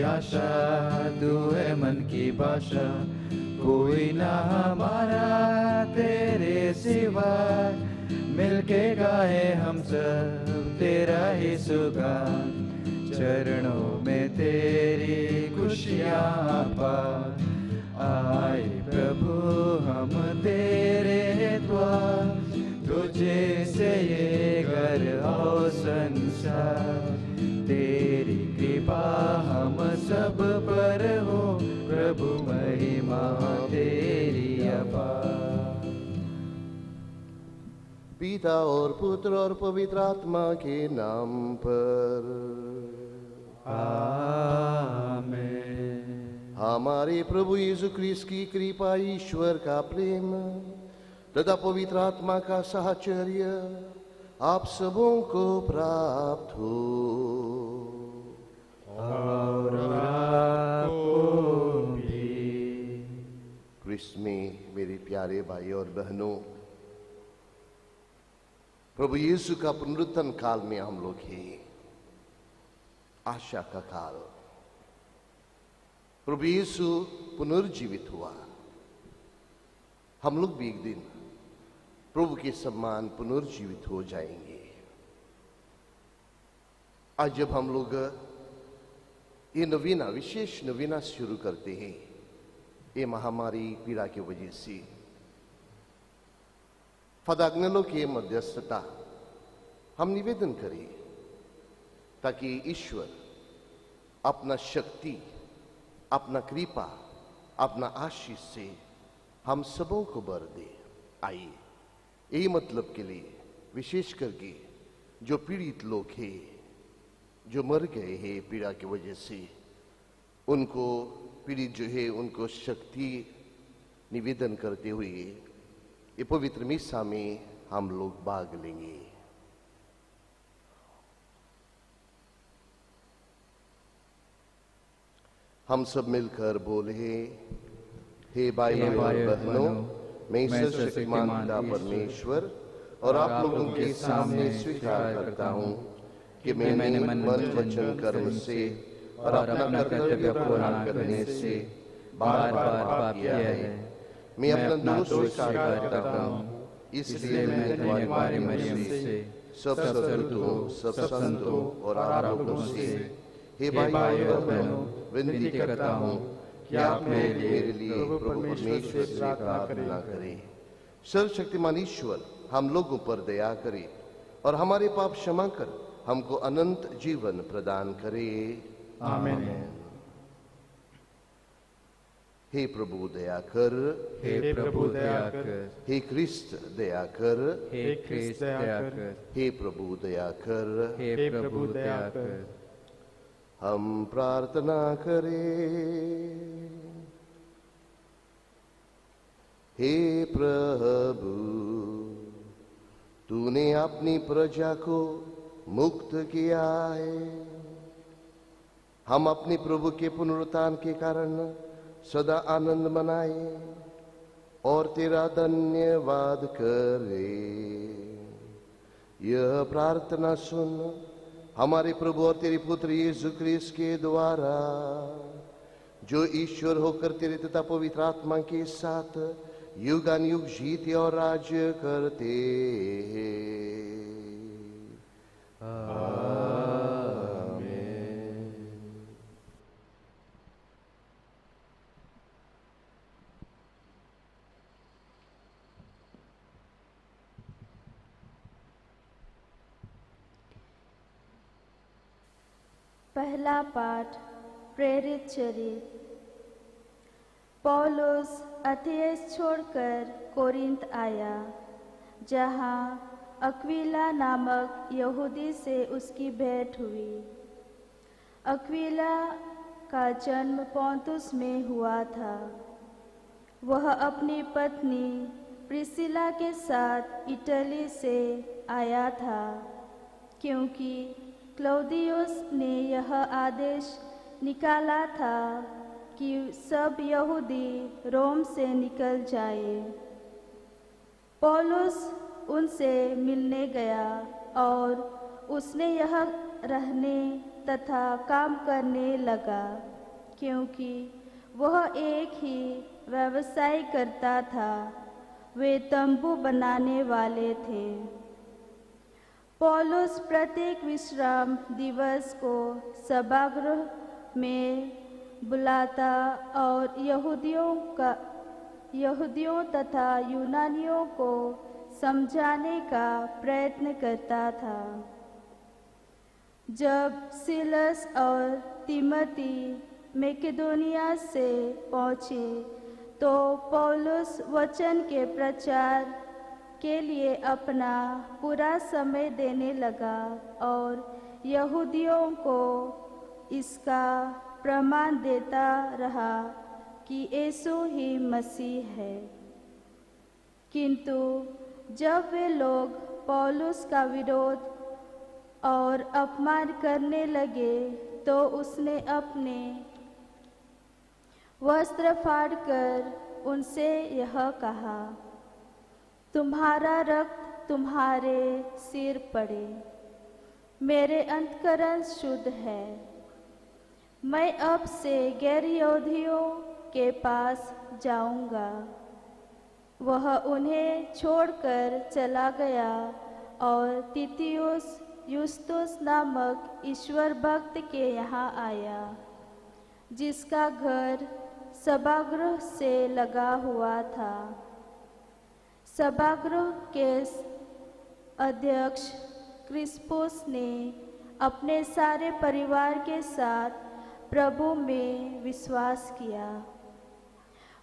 आशा, तू है मन की भाषा, कोई ना हमारा तेरे सिवा। मिलके गाए हम सब तेरा ही सुगान, चरणों में तेरी खुशियाँ पा। आए प्रभु हम तेरे द्वार, तुझे से ये घर और संसार। तेरी कृपा हम सब पर हो, प्रभु महिमा तेरी अपार। पिता और पुत्र और पवित्र आत्मा के नाम पर आमीन। हमारे प्रभु यीशु क्रिस्त की कृपा, ईश्वर का प्रेम तथा पवित्र आत्मा का साहचर्य आप सबों को प्राप्त हो। और आपको भी। क्रिस्त में मेरे प्यारे भाई और बहनों, प्रभु यीशु का पुनरुत्थान काल में हम लोग हैं, आशा का काल। प्रभु यीशु पुनर्जीवित हुआ। हम लोग भी एक दिन प्रभु के सम्मान पुनर्जीवित हो जाएंगे। आज जब हम लोग ये नवीना, विशेष नवीना शुरू करते हैं, ये महामारी पीड़ा की वजह से फदाग्नलों के मध्यस्थता हम निवेदन करें ताकि ईश्वर अपना शक्ति, अपना कृपा, अपना आशीष से हम सबों को बर दे। आइए यही मतलब के लिए विशेष करके जो पीड़ित लोग हैं, जो मर गए हैं पीड़ा की वजह से, उनको पीड़ित जो है उनको शक्ति निवेदन करते हुए ये पवित्र मिसा में हम लोग भाग लेंगे। हम सब मिलकर बोले, हे भाई और बहनों, मैं सर्वशक्तिमान पिता परमेश्वर और आप लोगों के सामने स्वीकार करता हूँ कि मैंने मन, वचन, कर्म से और अपना कर्तव्य पूरा करने से बार बार पाप किया है। मैं अपना दोष स्वीकार करता हूँ, इसलिए मैं तुम्हारी मरियम से, सब सदूतों, सब संतों और आप लोगों से, हे भाई और बहनों, विनती करता हूँ कि आप मेरे लिए प्रभु परमेश्वर से प्रार्थना करें। सर्वशक्तिमान ईश्वर हम लोगों पर दया करे और हमारे पाप क्षमा कर हमको अनंत जीवन प्रदान करे। आमीन। हे प्रभु दया कर, हे प्रभु दया कर, हे क्रिस्त दया कर, हे क्रिस्त दया कर, हे प्रभु दया कर, हे प्रभु दया कर। हम प्रार्थना करें। हे प्रभु, तूने अपनी प्रजा को मुक्त किया है। हम अपने प्रभु के पुनरुत्थान के कारण सदा आनंद मनाए और तेरा धन्यवाद करें। यह प्रार्थना सुन हमारे प्रभु और तेरे पुत्र यीशु क्रिस्त के द्वारा, जो ईश्वर होकर तेरे तथा पवित्र आत्मा के साथ युगानुयुग जीते और राज्य करते हैं। पहला पाठ, प्रेरित चरित्र। पौलुस एथेंस छोड़कर कोरिन्थ आया, जहाँ अक्विला नामक यहूदी से उसकी भेंट हुई। अक्विला का जन्म पोंतुस में हुआ था। वह अपनी पत्नी प्रिसिला के साथ इटली से आया था, क्योंकि क्लौदियुस ने यह आदेश निकाला था कि सब यहूदी रोम से निकल जाए। पौलुस उनसे मिलने गया और उसने यह रहने तथा काम करने लगा। क्योंकि वह एक ही व्यवसाय करता था। वे तंबू बनाने वाले थे। पौलुस प्रत्येक विश्राम दिवस को सभागृह में बुलाता और यहूदियों तथा यूनानियों को समझाने का प्रयत्न करता था। जब सिलस और तिमोथी मैकेडोनिया से पहुँचे तो पौलुस वचन के प्रचार के लिए अपना पूरा समय देने लगा और यहूदियों को इसका प्रमाण देता रहा कि यीशु ही मसीह है। किंतु जब वे लोग पौलुस का विरोध और अपमान करने लगे तो उसने अपने वस्त्र फाड़कर उनसे यह कहा, तुम्हारा रक्त तुम्हारे सिर पड़े। मेरे अंतःकरण शुद्ध है। मैं अब से गैर यहूदियों के पास जाऊंगा। वह उन्हें छोड़कर चला गया और तितियुस युस्तुस नामक ईश्वर भक्त के यहाँ आया, जिसका घर सभागृह से लगा हुआ था। सभागृह के अध्यक्ष क्रिस्पुस ने अपने सारे परिवार के साथ प्रभु में विश्वास किया।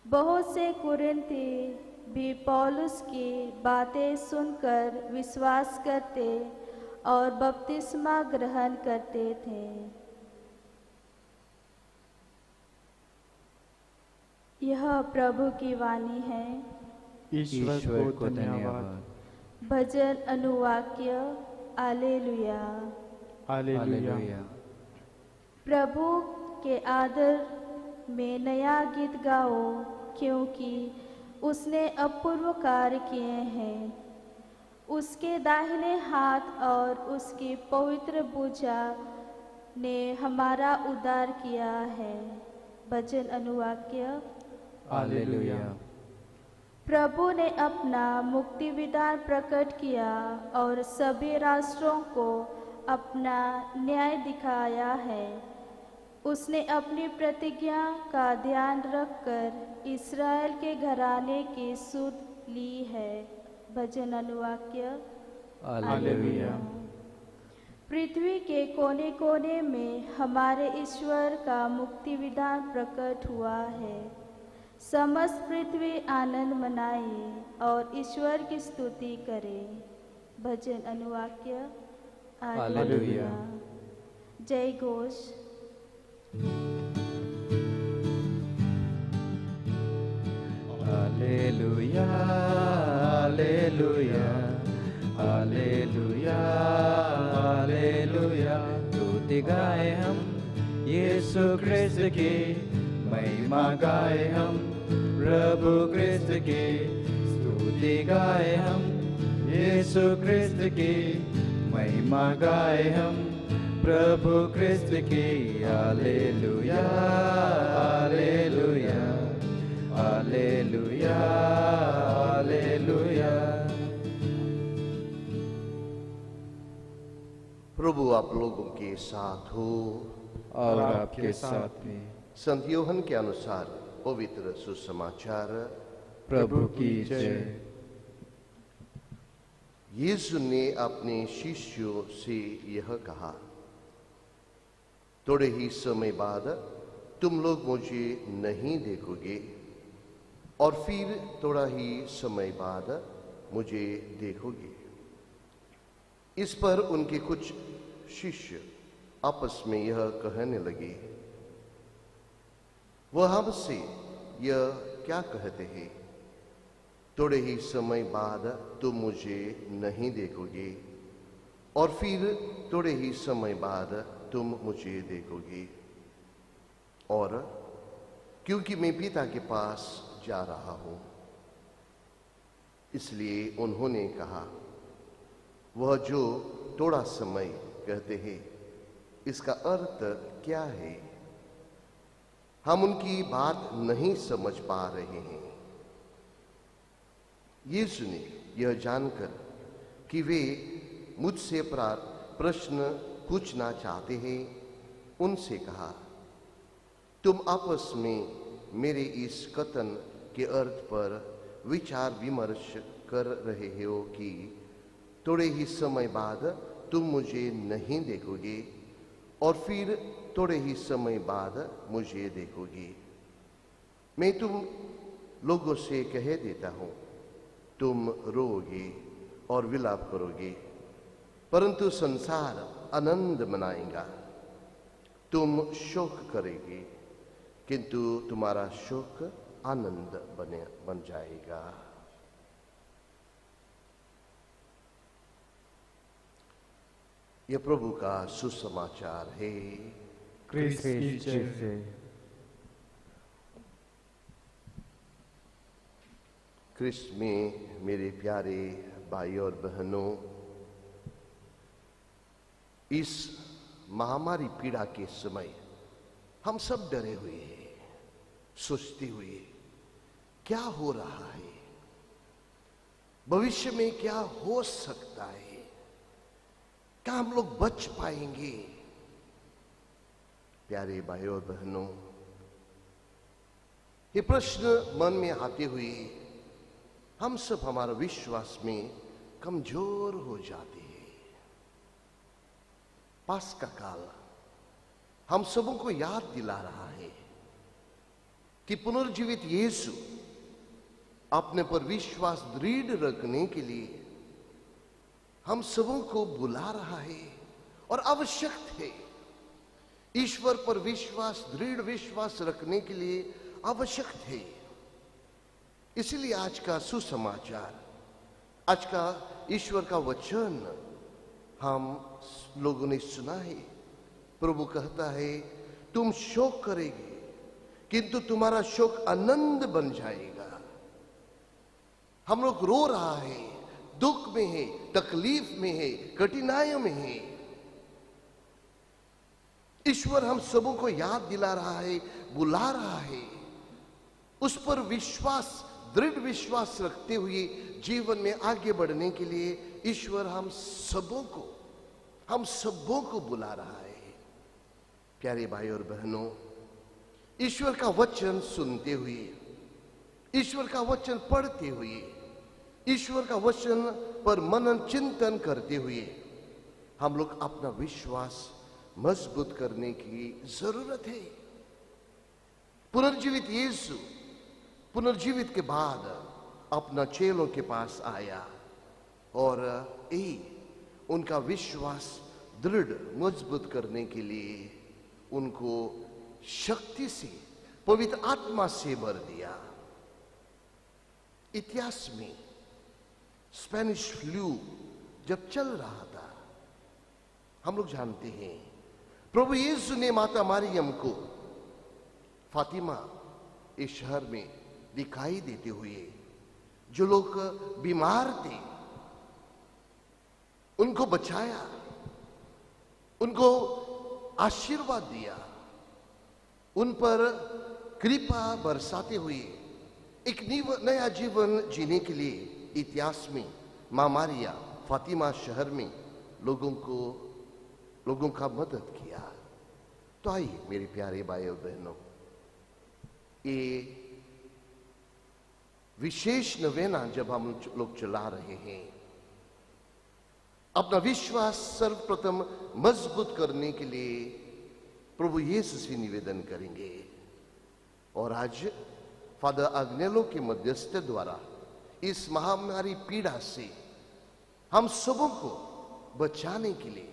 बहुत से कुरिन्थी भी पौलुस की बातें सुनकर विश्वास करते और बपतिस्मा ग्रहण करते थे। यह प्रभु की वाणी है। ईश्वर को धन्यवाद। भजन अनुवाक्य। हालेलुया हालेलुया। प्रभु के आदर में नया गीत गाओ, क्योंकि उसने अपूर्व कार्य किए हैं। उसके दाहिने हाथ और उसकी पवित्र भुजा ने हमारा उद्धार किया है। भजन अनुवाक्य। हालेलुया। प्रभु ने अपना मुक्ति विधान प्रकट किया और सभी राष्ट्रों को अपना न्याय दिखाया है। उसने अपनी प्रतिज्ञा का ध्यान रखकर इस्राएल के घराने की सुध ली है। भजन अनुवाक्य। हालेलुया। पृथ्वी के कोने कोने में हमारे ईश्वर का मुक्ति विधान प्रकट हुआ है। समस्त पृथ्वी आनंद मनाए और ईश्वर की स्तुति करे। भजन अनुवाक्य। हालेलुया। जय घोष। हालेलुया हालेलुया हालेलुया हालेलुया। स्तुति गाए हम यीशु ख्रिस्त की, महिमा गाए हम प्रभु ख्रिस्त की। स्तुति गाए हम यीशु ख्रिस्त की, महिमा गाए हम प्रभु ख्रिस्त की। हालेलुया हालेलुया हालेलुया हालेलुया। प्रभु आप लोगों के साथ हो और आपके साथ भी। संत यूहन्ना के अनुसार पवित्र सुसमाचार। प्रभु की जय। यीशु ने अपने शिष्यों से यह कहा, थोड़े ही समय बाद तुम लोग मुझे नहीं देखोगे और फिर थोड़ा ही समय बाद मुझे देखोगे। इस पर उनके कुछ शिष्य आपस में यह कहने लगे, वह हमसे यह क्या कहते हैं, थोड़े ही समय बाद तुम मुझे नहीं देखोगे और फिर थोड़े ही समय बाद तुम मुझे देखोगे। और क्योंकि मैं पिता के पास जा रहा हूं, इसलिए उन्होंने कहा, वह जो थोड़ा समय कहते हैं, इसका अर्थ क्या है? हम उनकी बात नहीं समझ पा रहे हैं। यीशु ने यह जानकर कि वे मुझसे प्रश्न पूछना चाहते हैं, उनसे कहा, तुम आपस में मेरे इस कथन के अर्थ पर विचार विमर्श कर रहे हो कि थोड़े ही समय बाद तुम मुझे नहीं देखोगे और फिर थोड़े ही समय बाद मुझे देखोगे। मैं तुम लोगों से कह देता हूं, तुम रोओगे और विलाप करोगे, परंतु संसार आनंद मनाएगा। तुम शोक करेगे, किंतु तुम्हारा शोक आनंद बन जाएगा। यह प्रभु का सुसमाचार है। क्रिस्त की जय। क्रिस्त में मेरे प्यारे भाई और बहनों, इस महामारी पीड़ा के समय हम सब डरे हुए हैं, सोचते हुए क्या हो रहा है, भविष्य में क्या हो सकता है, क्या हम लोग बच पाएंगे। प्यारे भाई और बहनों, ये प्रश्न मन में आते हुए हम सब हमारा विश्वास में कमजोर हो जाते हैं। पास का काल हम सबों को याद दिला रहा है कि पुनर्जीवित यीशु अपने पर विश्वास दृढ़ रखने के लिए हम सबों को बुला रहा है और आवश्यक है। ईश्वर पर विश्वास, दृढ़ विश्वास रखने के लिए आवश्यक है। इसलिए आज का सुसमाचार, आज का ईश्वर का वचन हम लोगों ने सुना है। प्रभु कहता है, तुम शोक करेंगे किंतु तुम्हारा शोक आनंद बन जाएगा। हम लोग रो रहा है, दुख में है, तकलीफ में है, कठिनाइयों में है। ईश्वर हम सबों को याद दिला रहा है, बुला रहा है। उस पर विश्वास, दृढ़ विश्वास रखते हुए जीवन में आगे बढ़ने के लिए ईश्वर हम सबों को बुला रहा है। प्यारे भाई और बहनों, ईश्वर का वचन सुनते हुए, ईश्वर का वचन पढ़ते हुए, ईश्वर का वचन पर मनन चिंतन करते हुए हम लोग अपना विश्वास मजबूत करने की जरूरत है। पुनर्जीवित यीशु पुनर्जीवित के बाद अपना चेलों के पास आया और उनका विश्वास दृढ़ मजबूत करने के लिए उनको शक्ति से, पवित्र आत्मा से भर दिया। इतिहास में स्पेनिश फ्लू जब चल रहा था, हम लोग जानते हैं, प्रभु यीशु ने माता मरियम को फातिमा इस शहर में दिखाई देते हुए जो लोग बीमार थे उनको बचाया, उनको आशीर्वाद दिया, उन पर कृपा बरसाते हुए एक नया जीवन जीने के लिए इतिहास में मां मारिया फातिमा शहर में लोगों का मदद किया। तो आइए मेरे प्यारे भाई और बहनों, ये विशेष नवेना जब हम लोग चला रहे हैं, अपना विश्वास सर्वप्रथम मजबूत करने के लिए प्रभु यीशु से निवेदन करेंगे। और आज फादर अग्नेलो के मध्यस्थ द्वारा इस महामारी पीड़ा से हम सबों को बचाने के लिए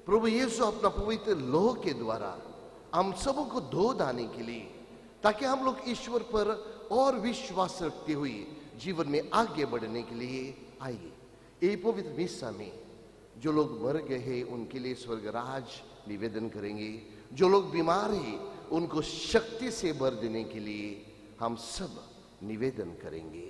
प्रभु यीशु अपना पवित्र लोह के द्वारा हम सबों को धो दाने के लिए, ताकि हम लोग ईश्वर पर और विश्वास रखते हुए जीवन में आगे बढ़ने के लिए आइए। ये पवित्र मिसा में जो लोग मर गए हैं उनके लिए स्वर्गराज निवेदन करेंगे। जो लोग बीमार हैं उनको शक्ति से भर देने के लिए हम सब निवेदन करेंगे।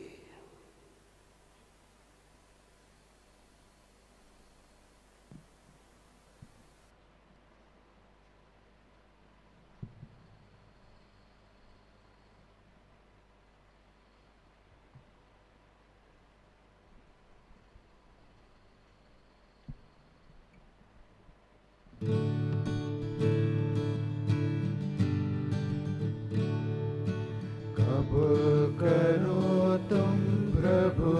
कबूल करो तुम प्रभु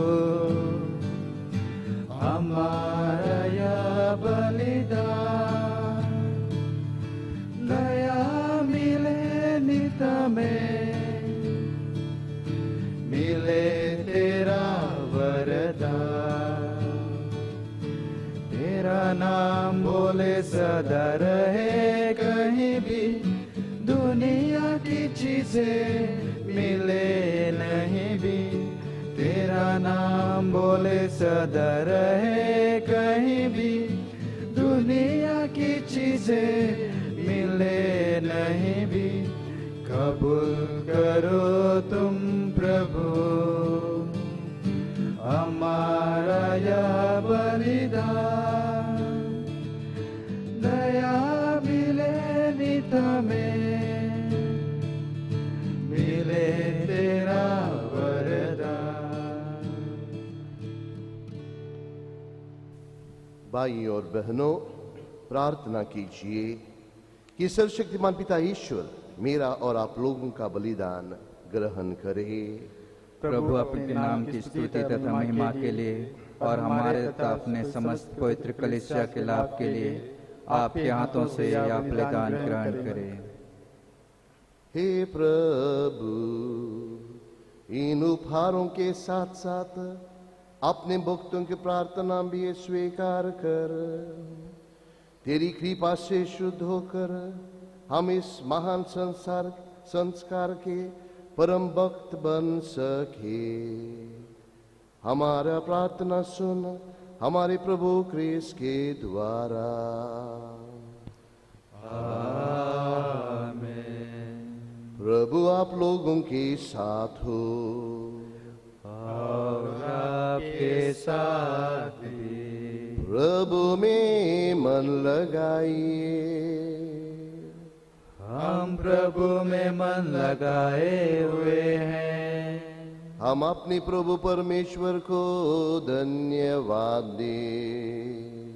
हमारा यह बलिदान, दया मिले नित में, मिले तेरा वरदान। तेरा नाम बोले सदा रहे कहीं भी, दुनिया की चीजें मिले नहीं भी। तेरा नाम बोले सदा रहे कहीं भी, दुनिया की चीजें मिले नहीं भी। कबूल करो तुम प्रभु हमारा यह बलिदान, दया मिले नित में, मिले तेरा वरदान। भाइयों और बहनों, प्रार्थना कीजिए कि सर्वशक्तिमान पिता ईश्वर मेरा और आप लोगों का बलिदान ग्रहण करे। प्रभु अपने नाम की स्तुति तथा महिमा के लिए और हमारे तथा अपने समस्त पवित्र कलीसिया के लाभ के लिए आपके हाथों से यह बलिदान ग्रहण करें। हे प्रभु, इन उपहारों के साथ साथ अपने भक्तों की प्रार्थना भी स्वीकार कर, तेरी कृपा से शुद्ध होकर हम इस महान संस्कार के परम भक्त बन सके। हमारा प्रार्थना सुन हमारे प्रभु क्रिस्त के द्वारा। आमीन। प्रभु आप लोगों के साथ हो और आपके साथ भी। प्रभु में मन लगाइए। हम प्रभु में मन लगाए हुए हैं। हम अपने प्रभु परमेश्वर को धन्यवाद दें।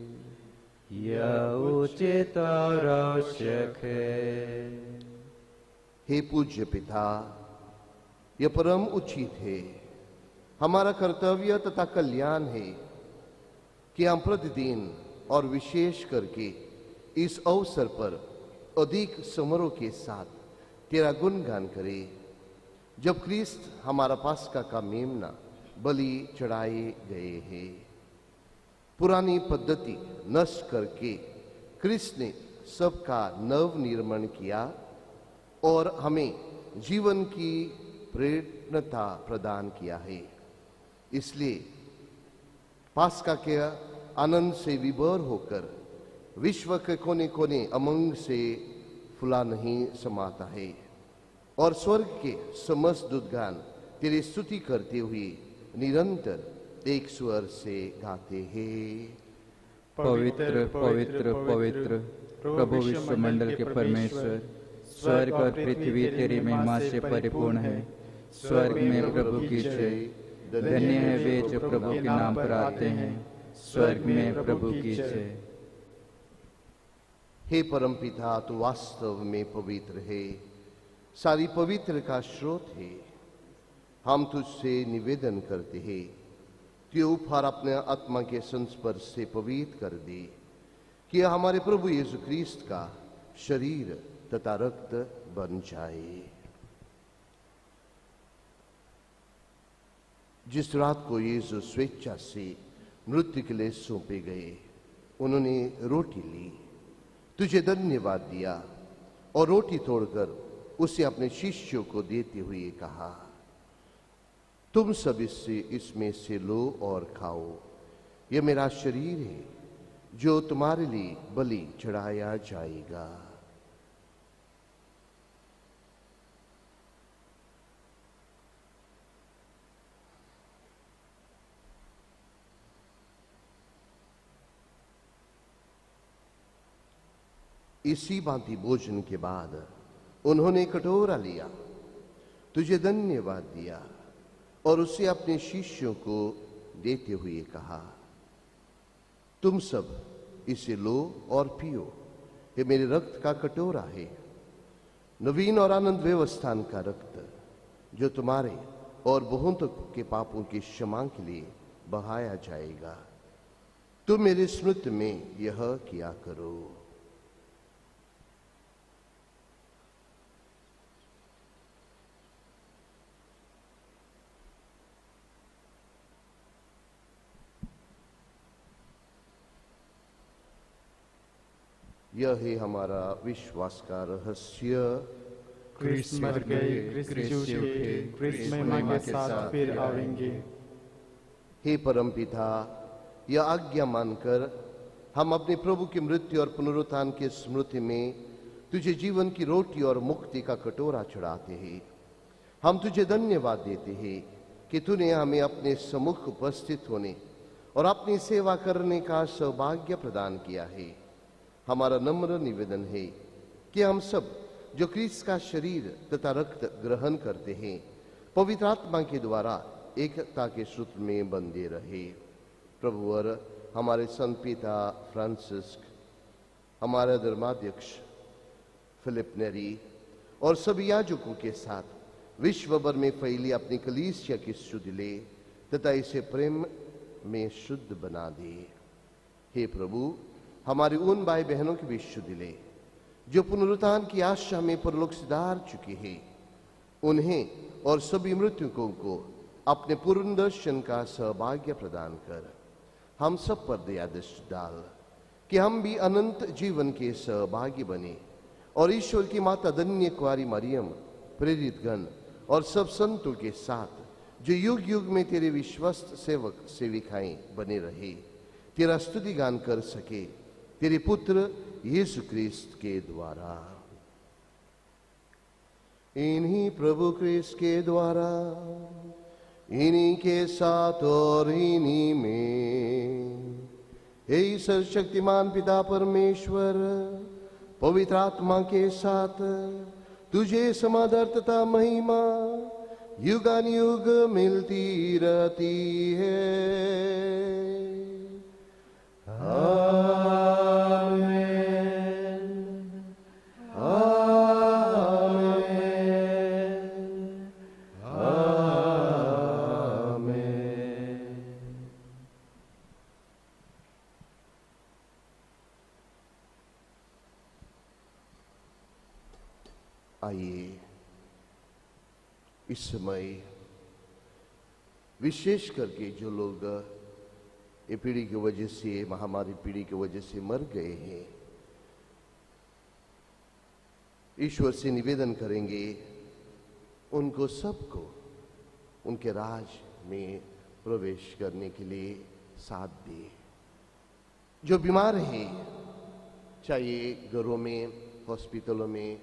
यह उचित और आवश्यक है। हे पूज्य पिता, यह परम उचित है, हमारा कर्तव्य तथा कल्याण है कि हम प्रतिदिन और विशेष करके इस अवसर पर अधिक समारोह के साथ तेरा गुणगान करें, जब क्रिस्त हमारा पास्का का मेमना बलि चढ़ाए गए हैं। पुरानी पद्धति नष्ट करके क्रिस्त ने सबका नव निर्माण किया और हमें जीवन की प्रेरणा प्रदान किया है। इसलिए पास्का के आनंद से विभोर होकर विश्व के कोने कोने अमंग से फुला नहीं समाता है और स्वर्ग के समस्त दूतगण तेरी स्तुति करते हुए निरंतर एक स्वर से गाते हैं। पवित्र पवित्र पवित्र प्रभु विश्वमंडल के परमेश्वर, स्वर्ग और पृथ्वी तेरी महिमा से परिपूर्ण है। स्वर्ग में प्रभु की जय। धन्य है वे जो प्रभु के नाम पर आते हैं। स्वर्ग में प्रभु की जय। हे परमपिता, तू वास्तव में पवित्र है, सारी पवित्र का स्रोत है। हम तुझसे निवेदन करते हैं, तू उपहार अपने आत्मा के संस्पर्श से पवित्र कर दे, कि हमारे प्रभु यीशु क्रिस्त का शरीर तथा रक्त बन जाए। जिस रात को यीशु स्वेच्छा से मृत्यु के लिए सौंपे गए, उन्होंने रोटी ली, तुझे धन्यवाद दिया और रोटी तोड़कर उसे अपने शिष्यों को देते हुए कहा, तुम सब इसमें से लो और खाओ, यह मेरा शरीर है जो तुम्हारे लिए बलि चढ़ाया जाएगा। इसी भांति भोजन के बाद उन्होंने कटोरा लिया, तुझे धन्यवाद दिया और उसे अपने शिष्यों को देते हुए कहा, तुम सब इसे लो और पियो, ये मेरे रक्त का कटोरा है, नवीन और आनंद व्यवस्थान का रक्त, जो तुम्हारे और बहुतों के पापों की क्षमा के लिए बहाया जाएगा। तुम मेरी स्मृति में यह किया करो। यह है हमारा विश्वास का रहस्य। क्रिस्त मर गए, क्रिस्त जी उठे, क्रिस्त महिमा के साथ फिर आवेंगे। हे परमपिता, यह आज्ञा मानकर हम अपने प्रभु की मृत्यु और पुनरुत्थान की स्मृति में तुझे जीवन की रोटी और मुक्ति का कटोरा चढ़ाते हैं। हम तुझे धन्यवाद देते हैं कि तूने हमें अपने सम्मुख उपस्थित होने और अपनी सेवा करने का सौभाग्य प्रदान किया है। हमारा नम्र निवेदन है कि हम सब जो क्रिस्त का शरीर तथा रक्त ग्रहण करते हैं, पवित्र आत्मा के द्वारा एकता के सूत्र में बंधे रहे। प्रभु और हमारे संत पिता फ्रांसिस, हमारे धर्माध्यक्ष फिलिप नेरी और सभी याजकों के साथ विश्व भर में फैली अपनी कलीसिया की शुद्धि ले तथा इसे प्रेम में शुद्ध बना दे। हे प्रभु, हमारे उन भाई बहनों की भी शुद्धि ले जो पुनरुत्थान की आशा में परलोक सिधार चुके हैं। उन्हें और सभी मृतकों को अपने पूर्ण दर्शन का सौभाग्य प्रदान कर हम सब पर दया दृष्टि डाल कि हम भी अनंत जीवन के सहभागी बने और ईश्वर की माता धन्य कुंवारी मरियम, प्रेरित गण और सब संतों के साथ जो युग युग में तेरे विश्वस्त सेवक सेविकाएं बने रहे, तेरा स्तुति गान कर सके तेरे पुत्र यीशु क्रिस्त के द्वारा। इन्हीं प्रभु क्रिस्त के द्वारा, इन्हीं के साथ और इन्हीं में हे सर्वशक्तिमान पिता परमेश्वर, पवित्र आत्मा के साथ तुझे समादर तथा महिमा युगानुयुग मिलती रहती है। आइए इस समय विशेष करके जो लोग ये पीढ़ी की वजह से, महामारी पीढ़ी की वजह से मर गए हैं, ईश्वर से निवेदन करेंगे उनको सबको उनके राज में प्रवेश करने के लिए साथ दे। जो बीमार हैं, चाहे घरों में, हॉस्पिटलों में,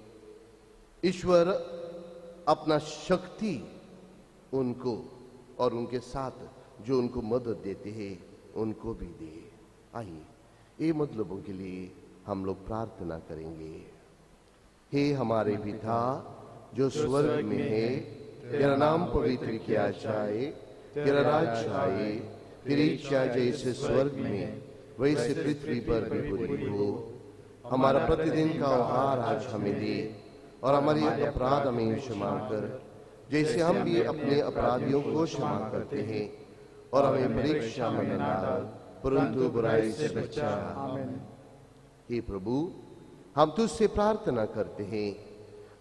ईश्वर अपना शक्ति उनको और उनके साथ जो उनको मदद देते हैं उनको भी दे। आइए ये मतलबों के लिए हम लोग प्रार्थना करेंगे। हे हमारे पिता जो स्वर्ग में है, तेरा नाम पवित्र किया जाए, तेरा राज्य आए, तेरी इच्छा जैसे स्वर्ग में वैसे पृथ्वी पर भी पूरी हो। हमारा प्रतिदिन का आहार आज हमें दे और हमारी अपराध हमें क्षमा कर जैसे हम भी अपने अपराधियों को क्षमा करते हैं, और हमें परीक्षा में न डाल परंतु बुराई से बचा। हे प्रभु, हम तुझसे प्रार्थना करते हैं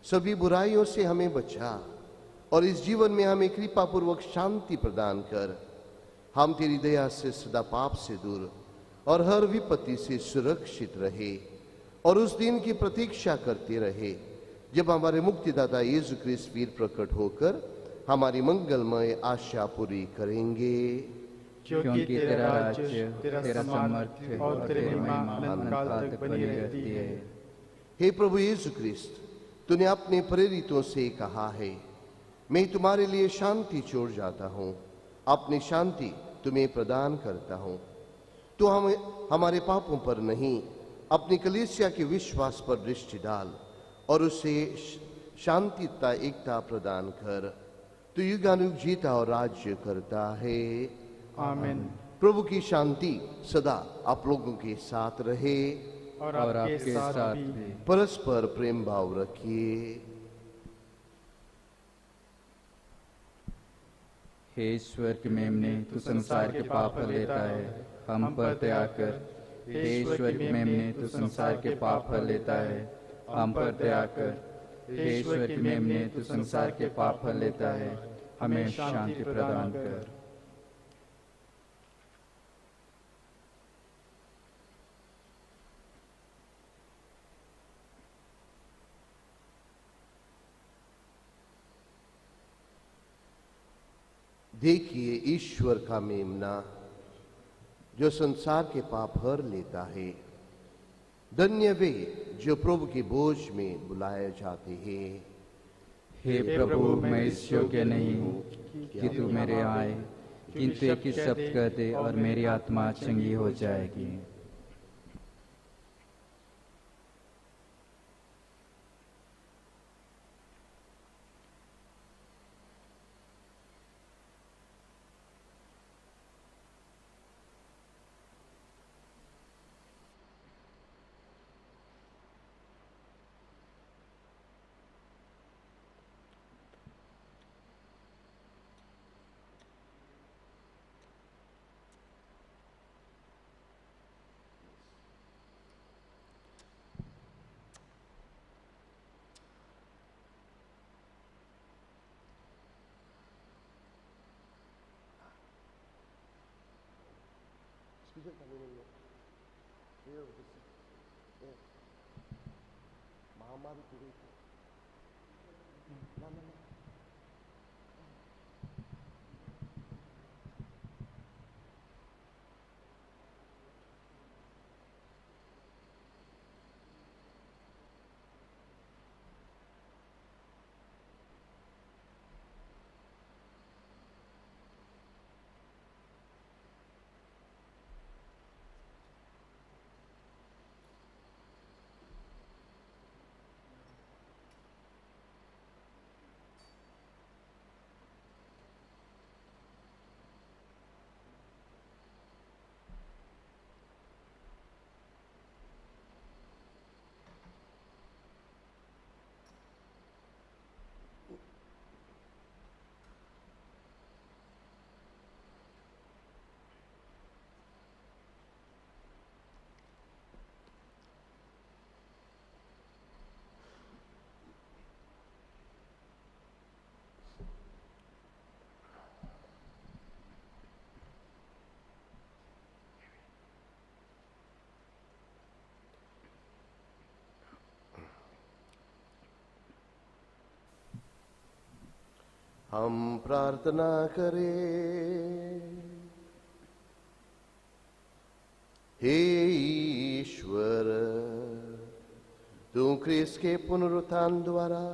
सभी बुराइयों से हमें बचा और इस जीवन में हमें कृपा पूर्वक शांति प्रदान कर। हम तेरी दया से सदा पाप से दूर और हर विपत्ति से सुरक्षित रहे और उस दिन की प्रतीक्षा करते रहे जब हमारे मुक्तिदाता यीशु क्रिस्त फिर प्रकट होकर हमारी मंगलमय आशा पूरी करेंगे। क्योंकि तेरा राज्य, तेरा सामर्थ्य और तेरी महिमा अनंत काल तक बनी रहती है। हे प्रभु यीशु क्रिस्त, तूने अपने प्रेरितों से कहा है, मैं तुम्हारे लिए शांति छोड़ जाता हूँ, अपनी शांति तुम्हें प्रदान करता हूँ। तो हमारे पापों पर नहीं, अपनी कलीसिया के विश्वास पर दृष्टि डाल और उसे शांति तथा एकता प्रदान कर। तू युगानुयुग जीता और राज्य करता है। आमीन। प्रभु की शांति सदा आप लोगों के साथ रहे और आपके साथ भी। परस्पर प्रेम भाव रखिए। हे ईश्वर की मेमने, तू संसार के पाप हर लेता है, हम पर दया कर। हे ईश्वर की मेमने, तू संसार के पाप हर लेता है, हम पर दया कर। हे ईश्वर की मेमने, तू संसार के पाप हर लेता है, हमें शांति प्रदान कर। देखिए ईश्वर का मेमना जो संसार के पाप हर लेता है। धन्य वे जो प्रभु की बोझ में बुलाए जाते हैं। हे प्रभु, मैं इस योग्य नहीं हूँ कि तू मेरे आए, किंतु एक ही शब्द कह दे और मेरी आत्मा चंगी हो जाएगी। महामारी पूरी हम प्रार्थना करें। हे ईश्वर, तू क्रिस्त के पुनरुत्थान द्वारा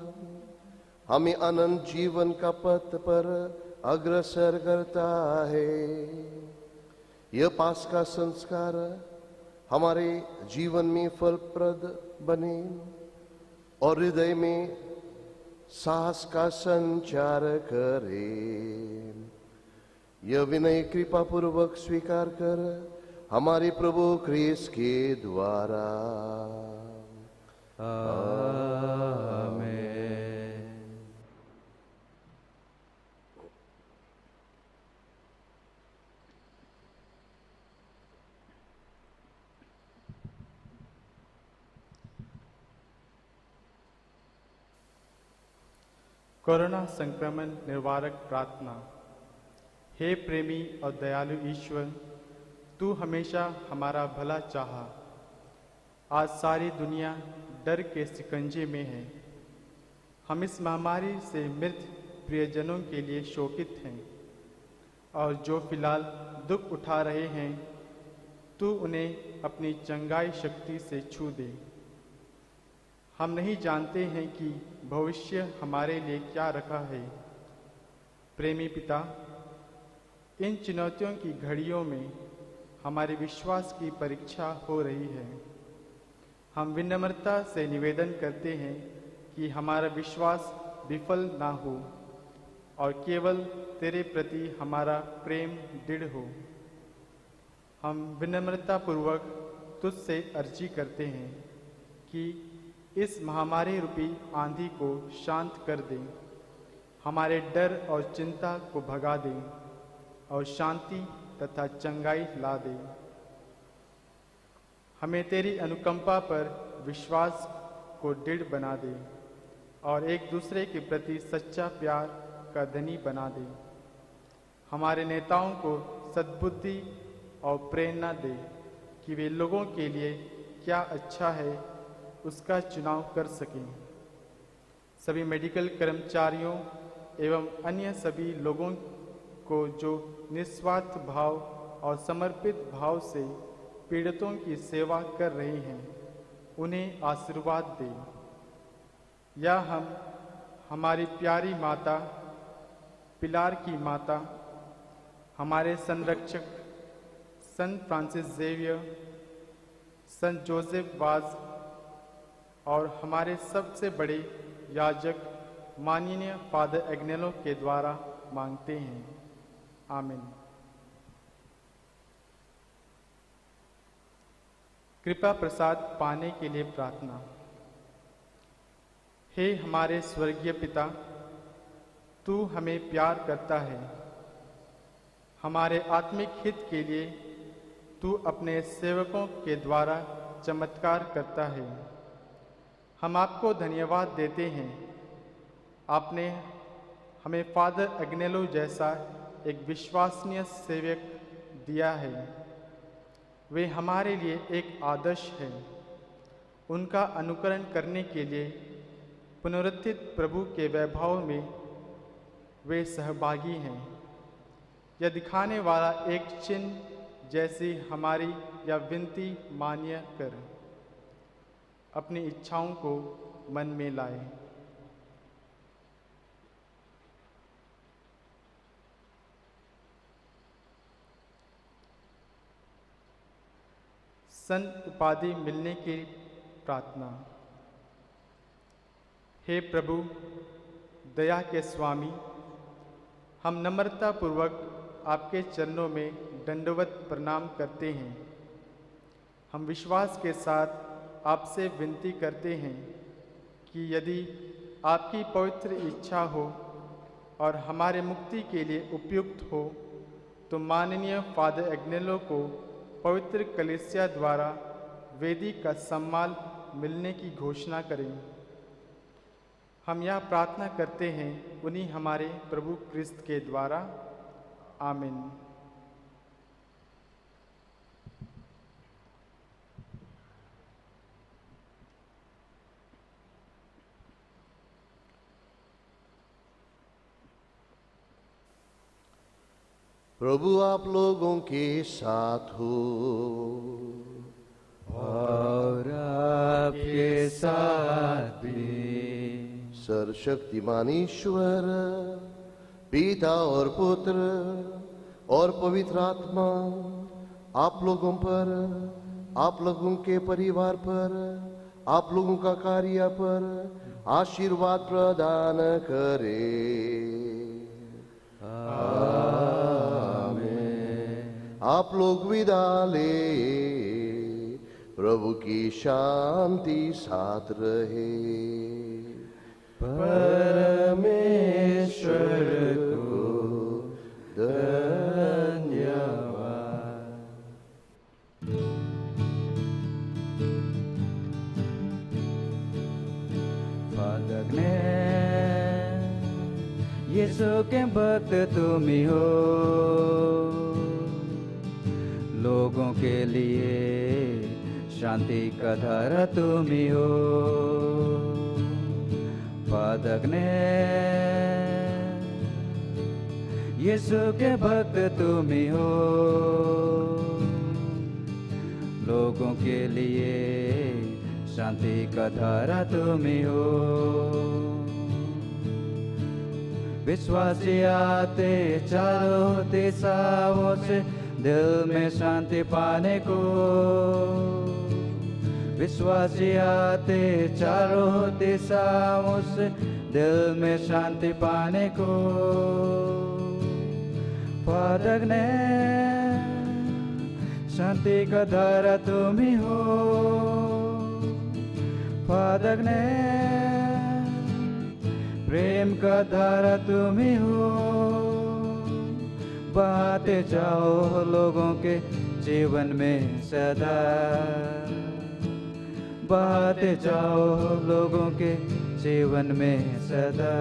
हमें अनंत जीवन का पथ पर अग्रसर करता है। यह पास्का संस्कार हमारे जीवन में फलप्रद बने और हृदय में साहस का संचार करे। यह विनय कृपा पूर्वक स्वीकार कर हमारे प्रभु क्रिस्त के द्वारा। आमीन। कोरोना संक्रमण निवारक प्रार्थना। हे प्रेमी और दयालु ईश्वर, तू हमेशा हमारा भला चाहा। आज सारी दुनिया डर के शिकंजे में है। हम इस महामारी से मृत प्रियजनों के लिए शोकित हैं और जो फिलहाल दुख उठा रहे हैं, तू उन्हें अपनी चंगाई शक्ति से छू दे। हम नहीं जानते हैं कि भविष्य हमारे लिए क्या रखा है। प्रेमी पिता, इन चुनौतियों की घड़ियों में हमारे विश्वास की परीक्षा हो रही है। हम विनम्रता से निवेदन करते हैं कि हमारा विश्वास विफल ना हो और केवल तेरे प्रति हमारा प्रेम दृढ़ हो। हम विनम्रता पूर्वक तुझसे अर्जी करते हैं कि इस महामारी रूपी आंधी को शांत कर दें। हमारे डर और चिंता को भगा दे और शांति तथा चंगाई ला दे। हमें तेरी अनुकंपा पर विश्वास को दृढ़ बना दे और एक दूसरे के प्रति सच्चा प्यार का धनी बना दे। हमारे नेताओं को सद्बुद्धि और प्रेरणा दे कि वे लोगों के लिए क्या अच्छा है उसका चुनाव कर सकें। सभी मेडिकल कर्मचारियों एवं अन्य सभी लोगों को जो निस्वार्थ भाव और समर्पित भाव से पीड़ितों की सेवा कर रहे हैं, उन्हें आशीर्वाद दे। या हम हमारी प्यारी माता पिलार की माता, हमारे संरक्षक संत Francis Xavier, Sant Joseph was और हमारे सबसे बड़े याजक माननीय फादर एग्नेलो के द्वारा मांगते हैं। आमीन। कृपा प्रसाद पाने के लिए प्रार्थना। हे हमारे स्वर्गीय पिता, तू हमें प्यार करता है। हमारे आत्मिक हित के लिए तू अपने सेवकों के द्वारा चमत्कार करता है। हम आपको धन्यवाद देते हैं। आपने हमें फादर एग्नेलो जैसा एक विश्वसनीय सेवक दिया है। वे हमारे लिए एक आदर्श है। उनका अनुकरण करने के लिए पुनरुत्थित प्रभु के वैभव में वे सहभागी हैं। यह दिखाने वाला एक चिन्ह जैसी हमारी यह विनती मान्य कर अपनी इच्छाओं को मन में लाए। संत उपाधि मिलने की प्रार्थना। हे प्रभु दया के स्वामी, हम नम्रता पूर्वक आपके चरणों में दंडवत प्रणाम करते हैं। हम विश्वास के साथ आपसे विनती करते हैं कि यदि आपकी पवित्र इच्छा हो और हमारे मुक्ति के लिए उपयुक्त हो, तो माननीय फादर एग्नेलो को पवित्र कलीसिया द्वारा वेदी का सम्मान मिलने की घोषणा करें। हम यह प्रार्थना करते हैं उन्हीं हमारे प्रभु क्रिस्त के द्वारा। आमीन। प्रभु आप लोगों के साथ हो और आपके साथ भी। सर्वशक्तिमान ईश्वर पिता और पुत्र और पवित्र आत्मा आप लोगों पर, आप लोगों के परिवार पर, आप लोगों का कार्य पर आशीर्वाद प्रदान करे। आप लोग विदा ले। प्रभु की शांति साथ रहे। परमेश्वर को धन्यवाद। फादर ने यीशु के भक्त तुम ही हो, लोगों के लिए शांति का धारा तुम ही हो। फादर ने यीशु के भक्त तुम ही हो, लोगों के लिए शांति का धारा तुम ही हो। विश्वासी आते चारों दिशाओं से दिल में शांति पाने को। विश्वासी आते चारों दिशाओं से दिल में शांति पाने को। फादर ने शांति का धारा तुम ही हो। फादर ने प्रेम का धारा तुम ही हो, बहाते जाओ लोगों के जीवन में सदा, बहाते जाओ लोगों के जीवन में सदा।